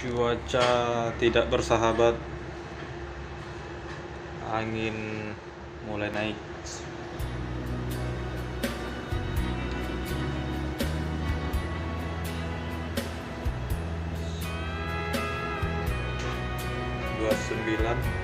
Cuaca tidak bersahabat, angin mulai naik. Dua 29